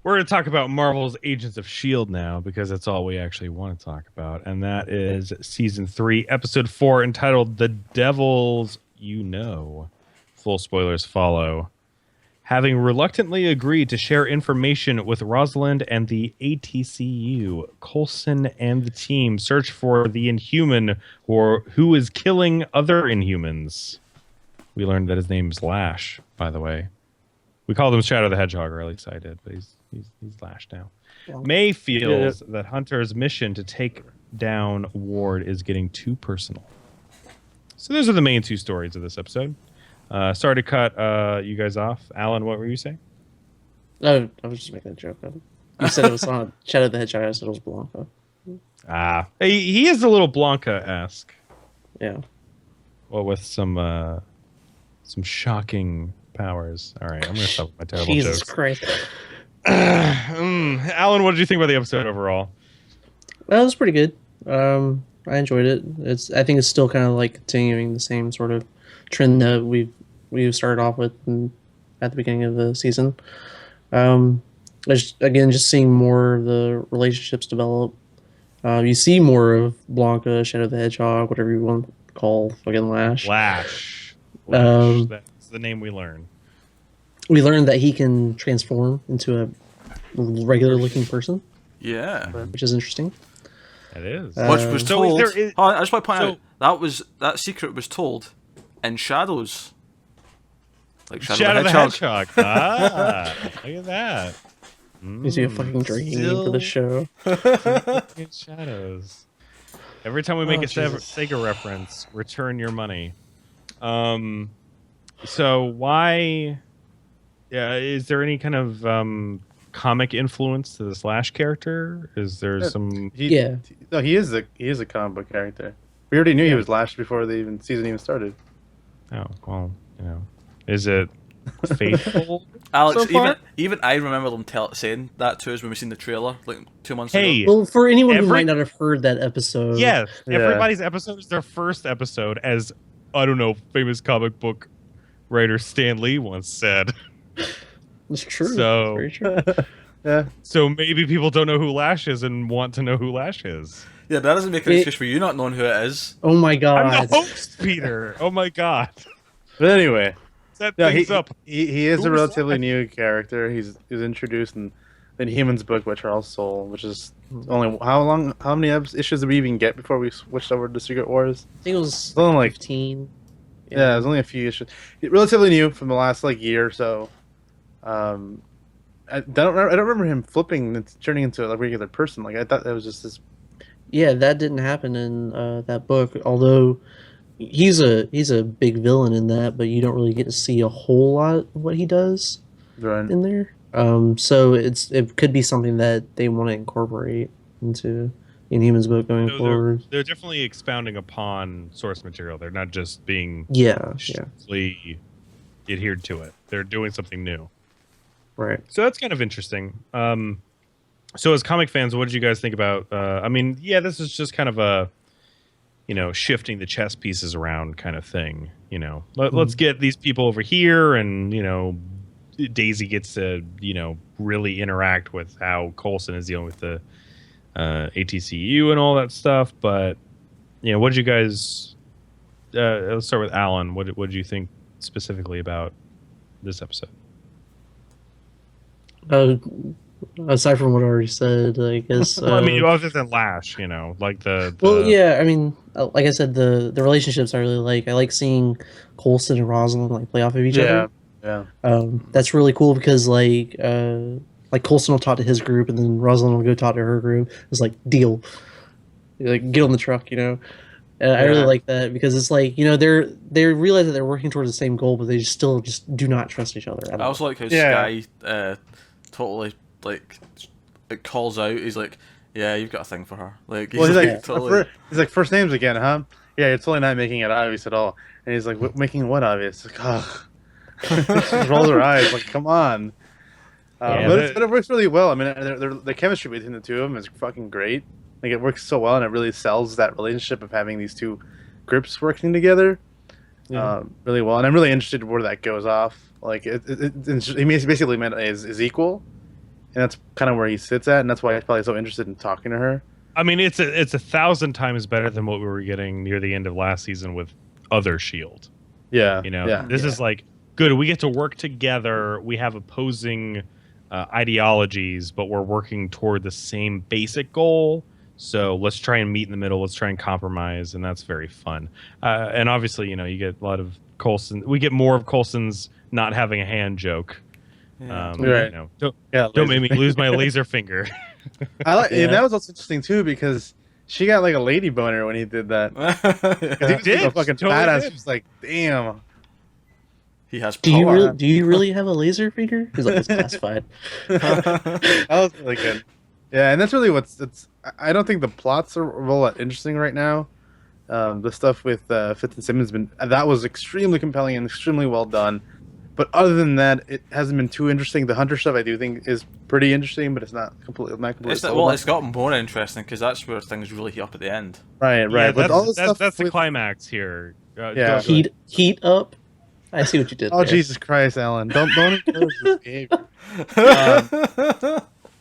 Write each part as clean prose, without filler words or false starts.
We're going to talk about Marvel's Agents of S.H.I.E.L.D. now because that's all we actually want to talk about. And that is Season 3, Episode 4, entitled The Devils You Know. Full spoilers follow. Having reluctantly agreed to share information with Rosalind and the ATCU, Coulson and the team search for the Inhuman who is killing other Inhumans. We learned that his name's Lash, by the way. We called him Shadow the Hedgehog, or at least I did, but he's Lash now. Well, May feels that Hunter's mission to take down Ward is getting too personal. So those are the main two stories of this episode. Sorry to cut you guys off. Alan, what were you saying? Oh, I was just making a joke. You said it was on Shadow the Hedgehog. I said it was Blanca. He is a little Blanca-esque. Yeah. Well, with some shocking powers. All right, I'm going to stop with my terrible Jesus jokes. Christ. Alan, what did you think about the episode overall? Well, it was pretty good. I enjoyed it. I think it's still kind of like continuing the same sort of trend that we've started off with at the beginning of the season. Just seeing more of the relationships develop. You see more of Blanca, Shadow the Hedgehog, whatever you want to call fucking Lash. Lash. That's the name we learn. We learned that he can transform into a regular-looking person. Yeah, which is interesting. It is. Which was told. I just want to point out that secret was told in Shadows. Like Shadow the Hedgehog. Look at that. Is he a fucking dream for the show? Shadows. Every time we make a Sega reference, return your money. So why? Yeah, is there any kind of comic influence to the Slash character? Is there some? No, he is a comic book character. We already knew he was Lash before the season even started. Oh well, is it faithful? Alex, even I remember them saying that to us when we seen the trailer like 2 months ago. Well, for anyone who might not have heard that episode, everybody's episode is their first episode, as I don't know, famous comic book writer Stan Lee once said. It's true. So, very true. Yeah. So maybe people don't know who Lash is and want to know who Lash is. Yeah, that doesn't make an excuse for you not knowing who it is. Oh my god! I'm the host, Peter. Oh my god. But anyway, set things up. He is a relatively new character. He's introduced in Inhuman's book by Charles Soule, which is only how many issues did we even get before we switched over to Secret Wars? I think it was only like 15. Yeah, it was only a few issues. Relatively new from the last year or so. I don't remember him flipping and turning into a regular person. I thought that was just this. Yeah, that didn't happen in that book. Although he's a big villain in that, but you don't really get to see a whole lot of what he does in there. So it could be something that they want to incorporate into Inhuman's book going forward. They're definitely expounding upon source material. They're not just being strictly adhered to it. They're doing something new. Right. So that's kind of interesting. So as comic fans, what did you guys think about? This is just kind of a, shifting the chess pieces around kind of thing. Let's get these people over here, and Daisy gets to really interact with how Coulson is dealing with the ATCU and all that stuff. But what did you guys? Let's start with Alan. What did you think specifically about this episode? Aside from what I already said, I guess. Other than Lash, like the. Well, yeah, like I said, the relationships I really like. I like seeing Coulson and Rosalind play off of each other. Yeah. That's really cool because Coulson will talk to his group, and then Rosalind will go talk to her group. It's deal, get on the truck, And I really like that because it's they realize that they're working towards the same goal, but they still do not trust each other. I also like how Sky totally it calls out. He's like, "Yeah, you've got a thing for her." He's like, first names again, huh? Yeah, you're totally not making it obvious at all. And he's like, making what obvious? She just rolls her eyes, come on. But it works really well. The chemistry between the two of them is fucking great. It works so well, and it really sells that relationship of having these two groups working together really well. And I'm really interested where that goes off. He basically meant is equal, and that's kind of where he sits at, and that's why he's probably so interested in talking to her. I mean, it's 1,000 times better than what we were getting near the end of last season with other S.H.I.E.L.D. Yeah, This is like good. We get to work together. We have opposing ideologies, but we're working toward the same basic goal. So let's try and meet in the middle. Let's try and compromise, and that's very fun. And obviously, you get a lot of Coulson. We get more of Coulson's not having a hand joke. Yeah. Right. Don't make me lose my laser finger. And that was also interesting too because she got like a lady boner when he did that. He did a fucking totally badass. did. Just like, damn. He has power. Do you really have a laser finger? He's like, it's classified. That was really good. Yeah, and that's really I don't think the plots are all that interesting right now. The stuff with Fitz and Simmons that was extremely compelling and extremely well done. But other than that, it hasn't been too interesting. The Hunter stuff I do think is pretty interesting, but it's not completely. It's gotten more interesting because that's where things really heat up at the end. Right. Yeah, But all that's the climax here. Yeah. Heat up. I see what you did. Oh, there. Jesus Christ, Alan! Don't encourage this behavior.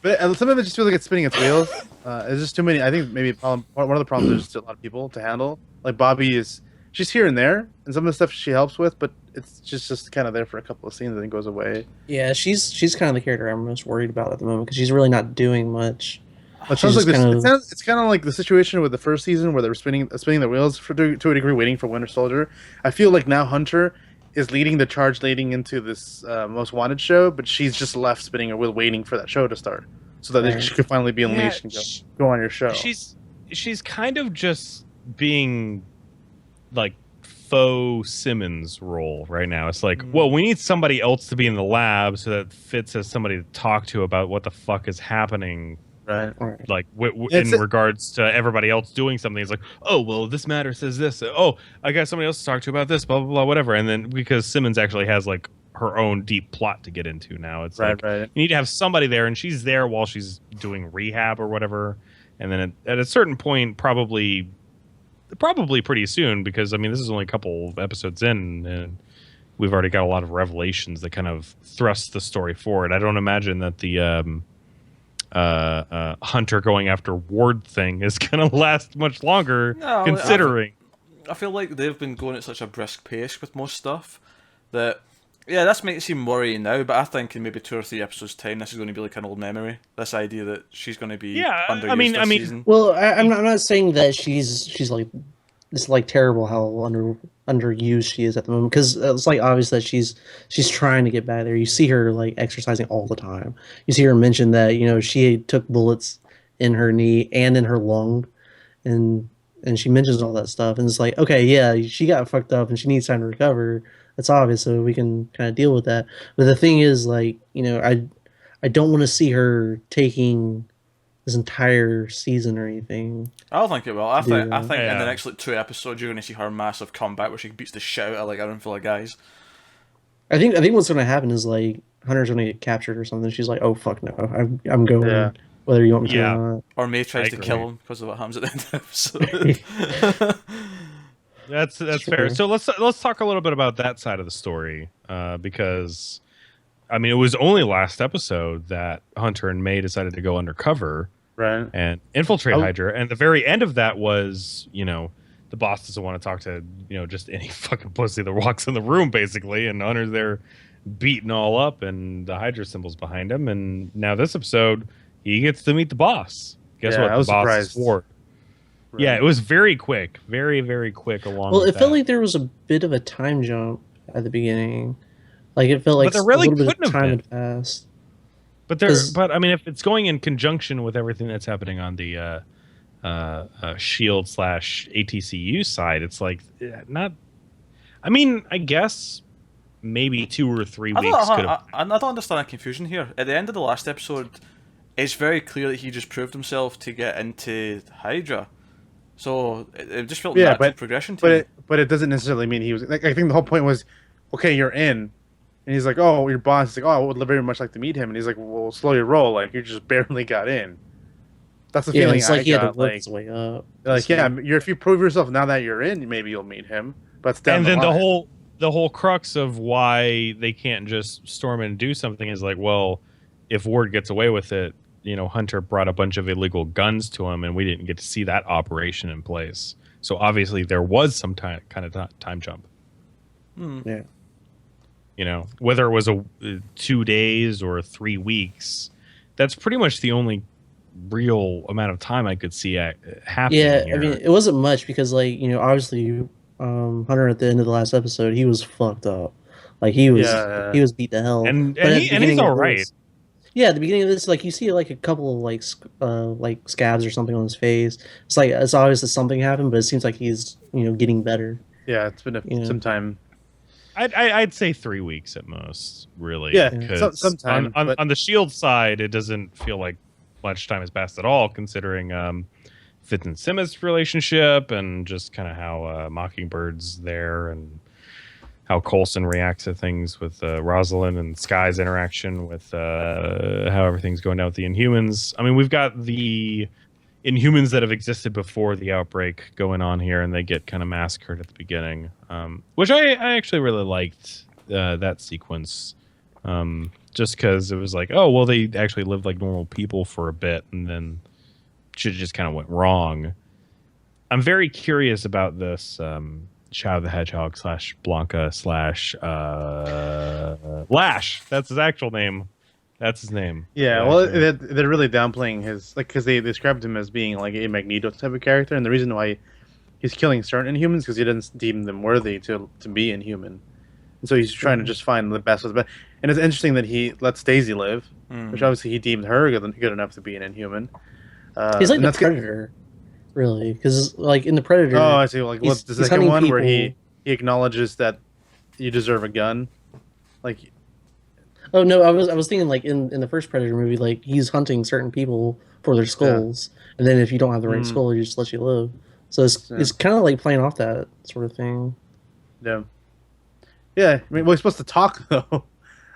But some of it just feels like it's spinning its wheels. It's just too many. I think maybe one of the problems is just a lot of people to handle. Like Bobby she's here and there, and some of the stuff she helps with, but it's just kind of there for a couple of scenes and then goes away. Yeah, she's kind of the character I'm most worried about at the moment because she's really not doing much. It sounds like this. It's kind of like the situation with the first season where they were spinning the wheels to a degree, waiting for Winter Soldier. I feel like now Hunter is leading the charge, leading into this Most Wanted show, but she's just left spinning her wheel, waiting for that show to start, so that she could finally be unleashed and go on your show. She's kind of just being like faux Simmons role right now. It's like, well, we need somebody else to be in the lab so that Fitz has somebody to talk to about what the fuck is happening. Right. Like in regards to everybody else doing something. It's like, oh, well, this matter says this. Oh, I got somebody else to talk to about this, blah, blah, blah, whatever. And then because Simmons actually has like her own deep plot to get into now. It's like you need to have somebody there, and she's there while she's doing rehab or whatever. And then at a certain point, probably pretty soon, because I mean this is only a couple of episodes in and we've already got a lot of revelations that kind of thrust the story forward. I don't imagine that the Hunter going after Ward thing is going to last much longer, considering I feel like they've been going at such a brisk pace with most stuff that this might seem worrying now, but I think in maybe 2 or 3 episodes time this is going to be like an old memory, this idea that she's going to be underused this season. Well, I'm not saying that she's like it's like terrible how underused she is at the moment, because it's like obvious that she's trying to get back there. You see her like exercising all the time. You see her mention that she took bullets in her knee and in her lung, and she mentions all that stuff, and it's like, okay, yeah, she got fucked up and she needs time to recover. That's obvious, so we can kind of deal with that. But the thing is, like, I don't want to see her taking this entire season or anything. I don't think it will. I think in the next 2 episodes you're going to see her massive comeback where she beats the shit out of like a room full of guys. I think what's going to happen is like Hunter's going to get captured or something. She's like, oh fuck no, I'm going whether you want me to or not. Or May tries to kill him because of what happens at the end of the episode. That's fair. So let's talk a little bit about that side of the story, because I mean it was only last episode that Hunter and May decided to go undercover, right, and infiltrate Hydra, and the very end of that was the boss doesn't want to talk to just any fucking pussy that walks in the room basically, and Hunter's there beating all up, and the Hydra symbol's behind him, and now this episode he gets to meet the boss. Guess what? The boss is Ward. Right. Yeah, it was very quick, very, very quick. It felt like there was a bit of a time jump at the beginning. Like it felt like there really a little bit of time been. had passed. But I mean, if it's going in conjunction with everything that's happening on the S.H.I.E.L.D. / ATCU side, it's like not. I mean, I guess maybe 2 or 3 weeks. I don't understand the confusion here. At the end of the last episode, it's very clear that he just proved himself to get into Hydra. So it just felt natural progression to me. But it doesn't necessarily mean he was. Like, I think the whole point was, okay, you're in, and he's like, oh, your boss is like, oh, I would very much like to meet him, and he's like, well, slow your roll, like you just barely got in. That's the feeling it's like he got. Had to work his way up. Like if you prove yourself now that you're in, maybe you'll meet him. But down and then the line. the whole crux of why they can't just storm in and do something is like, well, if Ward gets away with it, Hunter brought a bunch of illegal guns to him, and we didn't get to see that operation in place. So obviously there was some kind of time jump. Yeah. Whether it was 2 days or 3 weeks, that's pretty much the only real amount of time I could see happening. Yeah, here. I mean, it wasn't much because, like, obviously, Hunter at the end of the last episode, he was fucked up. Like, he was beat to hell. And he's all right. Yeah, at the beginning of this, like, you see like a couple of like scabs or something on his face. It's like it's obvious that something happened, but it seems like he's getting better. Yeah, it's been some time. I'd say 3 weeks at most, really. Yeah, some time. On the S.H.I.E.L.D. side, it doesn't feel like much time has passed at all, considering Fitz and Simmons' relationship and just kind of how Mockingbird's there and how Coulson reacts to things with Rosalind and Skye's interaction with how everything's going down with the Inhumans. I mean, we've got the Inhumans that have existed before the outbreak going on here, and they get kind of massacred at the beginning, which I actually really liked that sequence, just because it was like, oh, well, they actually lived like normal people for a bit, and then shit just kind of went wrong. I'm very curious about this Shadow the Hedgehog / Blanca / Lash. That's his actual name. That's his name. Yeah, well, they're really downplaying his, like, because they described him as being like a Magneto type of character, and the reason why he's killing certain Inhumans because he doesn't deem them worthy to be Inhuman, and so he's trying to just find the best of the best. And it's interesting that he lets Daisy live, which obviously he deemed her good enough to be an Inhuman. He's like the Predator, really, because like in the Predator. Oh, I see. Like, what's the second one where he acknowledges that you deserve a gun, like. Oh no, I was thinking like in the first Predator movie, like he's hunting certain people for their skulls, and then if you don't have the right skull, he just lets you live. So it's kind of like playing off that sort of thing. Yeah. Yeah, I mean, well, he's supposed to talk though.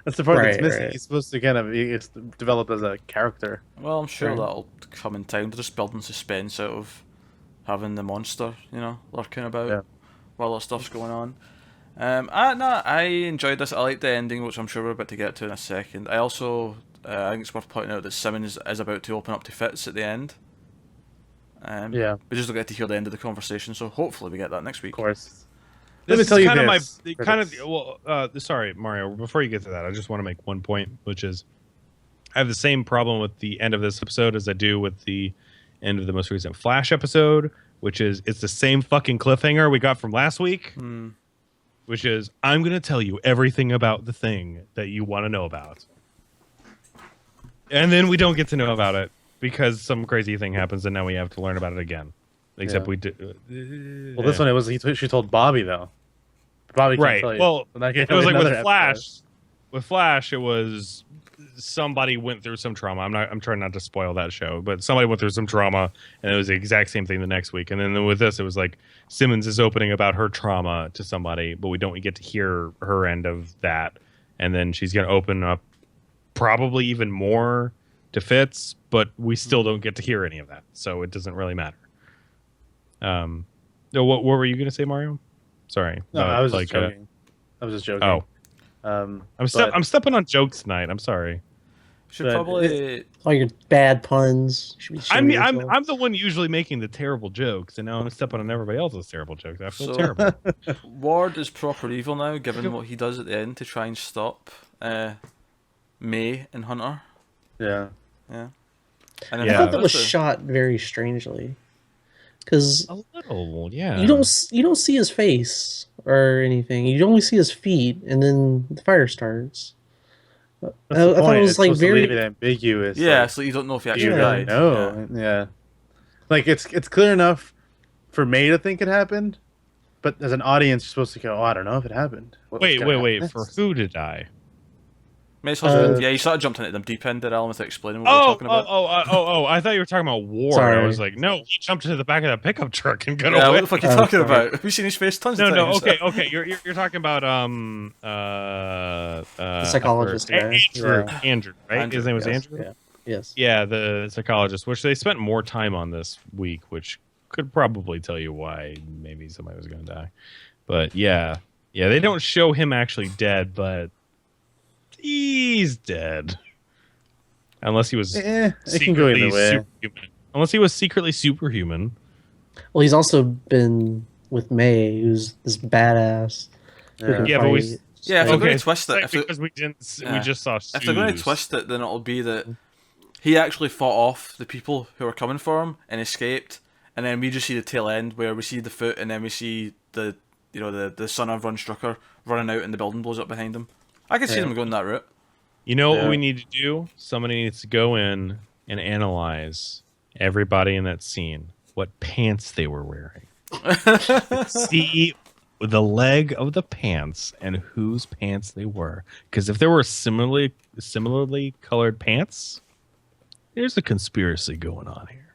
That's the part that's missing. Right. He's supposed to kind of develop as a character. Well, I'm sure that'll come in time. They're just building suspense out of having the monster, lurking about while that stuff's going on. I enjoyed this. I like the ending, which I'm sure we're about to get to in a second. I also I think it's worth pointing out that Simmons is about to open up to Fitz at the end. We just don't get to hear the end of the conversation, so hopefully we get that next week. Of course. Let me tell you this. Sorry, Mario. Before you get to that, I just want to make one point, which is I have the same problem with the end of this episode as I do with the end of the most recent Flash episode, which is it's the same fucking cliffhanger we got from last week. Which is, I'm going to tell you everything about the thing that you want to know about. And then we don't get to know about it because some crazy thing happens and now we have to learn about it again. Except we did. Well, this one, she told Bobby, though. Bobby can't tell you. Well, it was like with Flash. With Flash, it was somebody went through some trauma. I'm trying not to spoil that show, but somebody went through some trauma, and it was the exact same thing the next week. And then with this, it was like Simmons is opening about her trauma to somebody, but we don't get to hear her end of that. And then she's going to open up probably even more to Fitz, but we still don't get to hear any of that, so it doesn't really matter. What were you going to say, Mario? Sorry, no, I was just joking. I was just joking. Oh. I'm stepping on jokes tonight. I'm sorry. Should probably all your bad puns. I'm the one usually making the terrible jokes, and now I'm stepping on everybody else's terrible jokes. I feel terrible. Ward is proper evil now, given what he does at the end to try and stop May and Hunter. Yeah. And I thought that was shot very strangely. Because a little, you don't see his face or anything. You only see his feet, and then the fire starts. I thought it was like very ambiguous. Yeah, so you don't know if he actually died. Yeah. Like it's clear enough for May to think it happened, but as an audience, you're supposed to go, "Oh, I don't know if it happened." Wait. For who to die? May's husband. You sort of jumped into the deep end there, Alan, without explaining what we were talking about. I thought you were talking about Ward. Sorry. I was like, no, he jumped into the back of that pickup truck and got away. away. What the fuck are you talking about? Have you seen his face tons of times? No, okay. You're talking about the psychologist guy. Andrew, right? His name was Andrew? Yeah. Yes. Yeah, the psychologist, which they spent more time on this week, which could probably tell you why maybe somebody was going to die. But yeah, they don't show him actually dead, but he's dead. Unless he was it can go either way. Superhuman. Unless he was secretly superhuman. Well, he's also been with May, who's this badass. Yeah, but we. Yeah, if they're going to twist it, because we just saw. If they're going to twist it, then it'll be that he actually fought off the people who were coming for him and escaped, and then we just see the tail end where we see the foot, and then we see the son of Von Strucker running out, and the building blows up behind him. I can see them going that route. You know what we need to do? Somebody needs to go in and analyze everybody in that scene, what pants they were wearing. See the leg of the pants and whose pants they were. Because if there were similarly colored pants, there's a conspiracy going on here.